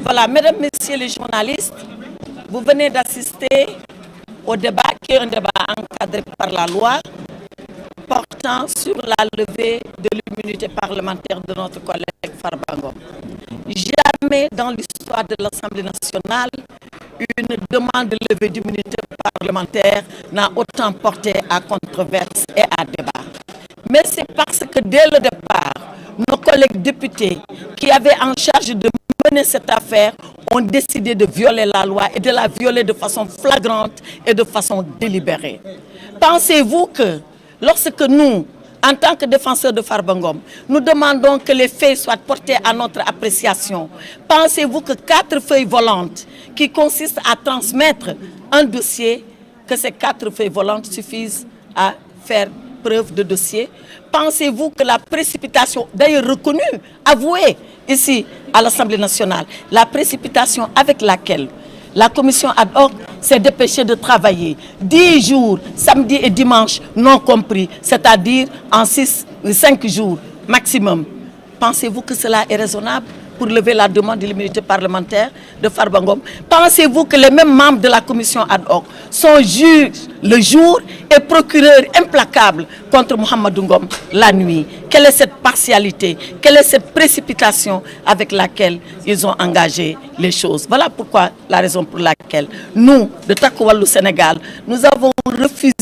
Voilà, mesdames, messieurs les journalistes, vous venez d'assister au débat qui est un débat encadré par la loi portant sur la levée de l'immunité parlementaire de notre collègue Farba Ngom. Jamais dans l'histoire de l'Assemblée nationale, une demande de levée d'immunité parlementaire n'a autant porté à controverse et à débat. Mais c'est parce que dès le départ, nos collègues députés qui avaient en charge de mener cette affaire ont décidé de violer la loi et de la violer de façon flagrante et de façon délibérée. Pensez-vous que lorsque nous, en tant que défenseurs de Farba Ngom, nous demandons que les faits soient portés à notre appréciation, pensez-vous que 4 feuilles volantes qui consistent à transmettre un dossier, que ces 4 feuilles volantes suffisent à faire preuve de dossier? Pensez-vous que la précipitation, d'ailleurs reconnue, avouée ici à l'Assemblée nationale, la précipitation avec laquelle la commission ad hoc s'est dépêchée de travailler 10 jours, samedi et dimanche non compris, c'est-à-dire en 5 jours maximum, pensez-vous que cela est raisonnable pour lever la demande de l'immunité parlementaire de Farba Ngom? Pensez-vous que les mêmes membres de la commission ad hoc sont juges le jour et procureurs implacables contre Mohamedou Ngom la nuit? Quelle est cette partialité? Quelle est cette précipitation avec laquelle ils ont engagé les choses? Voilà pourquoi, la raison pour laquelle nous, de Takku Wallu Sénégal, nous avons refusé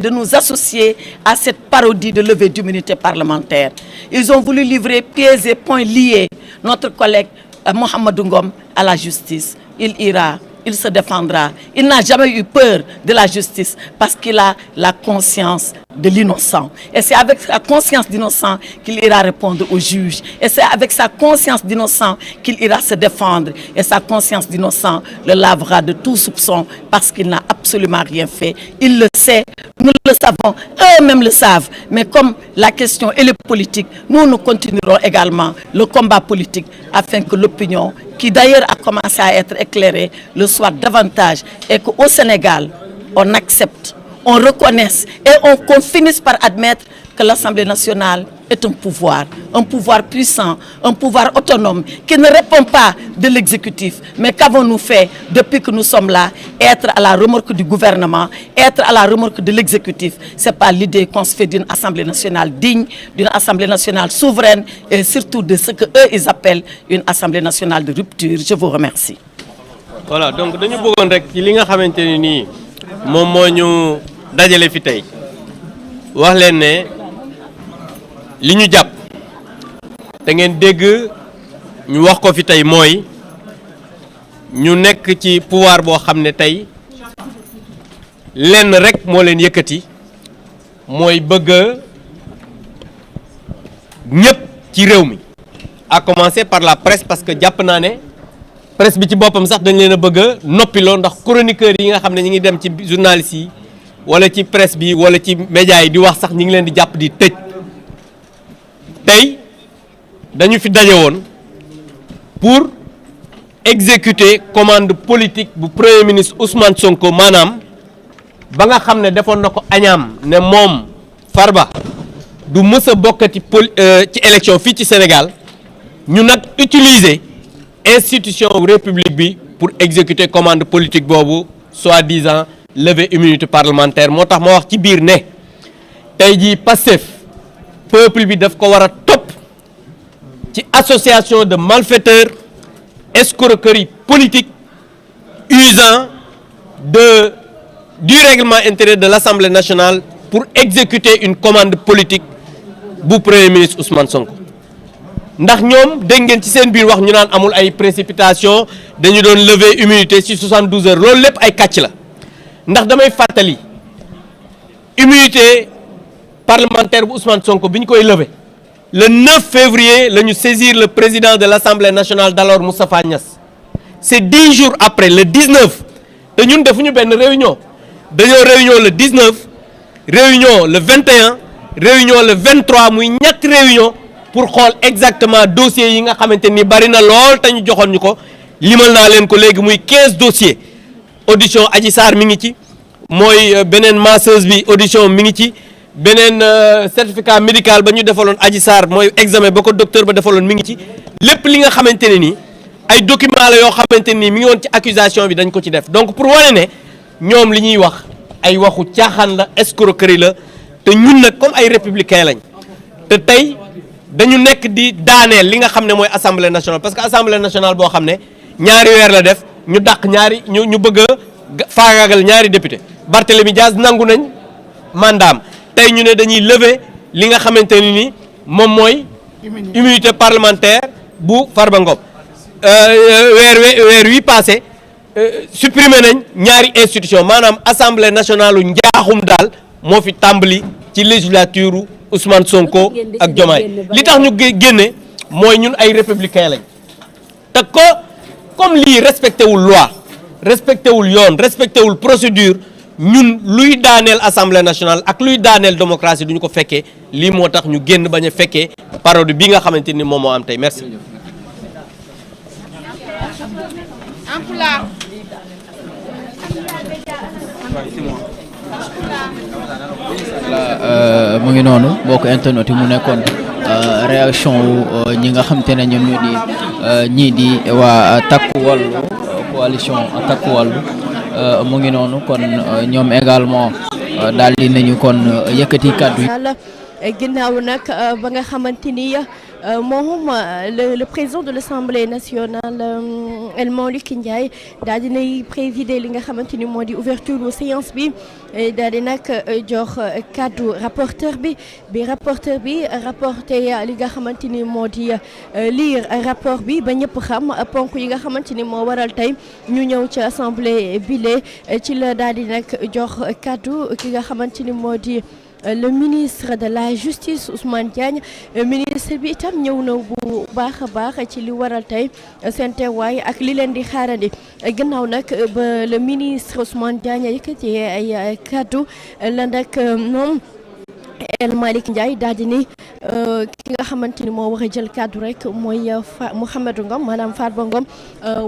de nous associer à cette parodie de levée d'immunité parlementaire. Ils ont voulu livrer pieds et poings liés notre collègue Mohamedou Ngom à la justice. Il ira, il se défendra. Il n'a jamais eu peur de la justice parce qu'il a la conscience de l'innocent. Et c'est avec sa conscience d'innocent qu'il ira répondre au juge. Et c'est avec sa conscience d'innocent qu'il ira se défendre. Et sa conscience d'innocent le lavera de tout soupçon parce qu'il n'a absolument rien fait. Il le sait, nous le savons, eux-mêmes le savent. Mais comme la question est politique, nous continuerons également le combat politique afin que l'opinion, qui d'ailleurs a commencé à être éclairée, le soit davantage et qu'au Sénégal, on accepte, on reconnaisse et qu'on finisse par admettre que l'Assemblée nationale est un pouvoir puissant, un pouvoir autonome qui ne répond pas de l'exécutif. Mais qu'avons-nous fait depuis que nous sommes là? Être à la remorque du gouvernement, être à la remorque de l'exécutif. Ce n'est pas l'idée qu'on se fait d'une Assemblée nationale digne, d'une Assemblée nationale souveraine et surtout de ce qu'eux ils appellent une Assemblée nationale de rupture. Je vous remercie. Voilà, donc nous voulons rek ci li nga xamanteni ni mom moñu dajalé fi tay. Wax len né li ñu japp da ngeen dégg ñu wax ko fi tay moy ñu nekk ci pouvoir bo xamné tay lenn rek mo leen yëkëti moy bëgg ñëpp ci réew mi à commencer par la presse parce que japp na né presse bi ci bopam sax dañ leena bëgg noppilo ndax chroniqueur yi nga xamné ñi ngi dem ci journalistes yi wala ci presse bi wala ci média yi di wax sax ñi ngi leen di japp di tejj tay dañu fi dajé won pour exécuter commande politique bu premier ministre Ousmane Sonko manam ba nga xamné defon nako añam né mom Farba du mësa bokkati ci élection fi ci Sénégal ñu nak utiliser institution république bi pour exécuter commande politique bobu soi-disant lever immunité parlementaire motax ma wax ci biir né tay ji Pastef peuple bi daf ko wara top ci association de malfaiteurs escroquerie politique usant du règlement intérieur de l'Assemblée nationale pour exécuter une commande politique bu premier ministre Ousmane Sonko. ndax ñom dégg ngeen ci seen biir wax ñu naan amul ay précipitation dañu doon lever immunité ci 72 heures loolu lépp ay katch la ndax damay fatali immunité parlementaire bu Ousmane Sonko biñ koy lever le 9 février lañu saisir le président de l'Assemblée nationale d'alors Moustapha Niasse. C'est 10 jours après le 19 te ñun defuñu ben réunion dañoo réunion le 19 réunion le 21 réunion le 23 muy ñett réunion pour xol exactement dossiers yi nga xamanteni bari na lool tañu joxon ñuko limal na len ko légui muy 15 dossiers audition Adji Sarr mi ngi ci moy benen masseuse bi audition mi ngi ci benen certificat médical ba ñu defalon Adji Sarr moy examen bako docteur ba defalon mi ngi ci lepp li nga xamanteni ni ay documents la yoo xamante ni mi ngi woon ci accusation bi dañ ko ci def donc pour wane ne ñoom li ñuy wax ay waxu caaxaan la escroquerie la te ñun nag comme ay républicain lañ te tey dañu nekk di daaneel li nga xam ne mooy assemblée nationale parce que assemblée nationale boo xam ne ñaari weer la def ñu dàq ñaari ñu bëgg a faagaagal ñaari député Barthélémy Diaz nangu nañ mandaam tey ñu ne dañuy lever li nga xamante ni moom mooy immunité parlementaire bu Farba Ngom weer wi passé supprimer nañ ñaari institution maanaam assemblée nationale u njaaxum daal moo fi tàmbali ci législature Ousmane Sonko ak Diomaye li tax ñu génne mooy ñun ay républicain lañ te ko comme lii respecté wul loi respecté wul yoon respecté wul procédure ñun luy daaneel assemblée nationale ak luy daaneel démocratie duñu ko fekkee lii moo tax ñu génn bañ a fekkee parole bi nga xamante ni moom moo am tey merci. mu ngi noonu mbokk internet yi mu nekkoon réaction wu ñi nga xam te ne ñoom ñoo di ñii di waa takku wàllu coalition takku wàllu mu ngi noonu kon ñoom également daal di nañu kon yëkkati kàddu yi. ginnaaw nag ba nga xamante ni moom le président de l'Assemblée nationale El Malick Ndiaye daal di nay présider li nga xamante ni moo di ouverture séance bi daal di nag jox kaddu rapporteur bi rapporteur bi rapporté li nga xamante ni moo di lire rapport bi ba ñëpp xam ponk yi nga xamante ni moo waral tey ñu ñëw ci assemblée bile ci la daal di nag jox kaddu ki nga xamante ni moo di le ministre de la justice Ousmane Diagne ministre bi itam ñëw na bu baax a baax ci li waral tey seen teewaay ak li leen di xaarandi gannaaw nag ba le ministre Ousmane Diagne yëkkati ay kaddu la nag moom El Malick Ndiaye daal di ni ki nga xamante ni moo war a jël kaddu rek mooy Mouhamadou Ngom maanaam Farba Ngom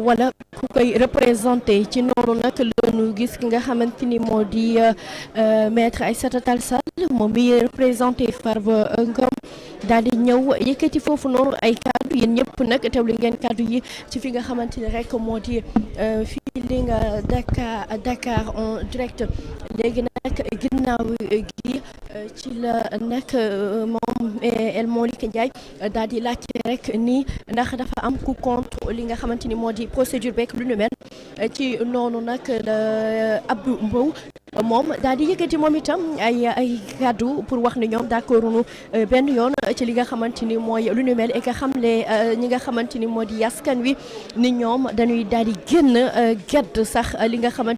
wala ku koy représenté ci noonu nag lañu gis ki nga xamante ni moo di maître Aïssata Tall Sall moom bi représenté Farba Ngom daal di ñëw yëkkati foofu noonu ay kaddu yéen ñëpp nag teewlu ngeen kaddu yi ci fi nga xamante ni rek moo di fii li nga Dakar en direct léegi nag ginnaaw gi ci la nag moom El Malick Ndiaye daal di laajte rek ni ndax dafa am ku contre li nga xamante ni moo di procédure beeg lu nu mel ci noonu nag la Abdou Mbow moom daal di yëkkati moom itam ay kaddu pour wax ni ñoom d'accord nu benn yoon ci li nga xamante ni mooy lu nu mel et que xamle ñi nga xamante ni moo di askan wi ni ñoom dañuy daal di génn gedd sax li nga xamante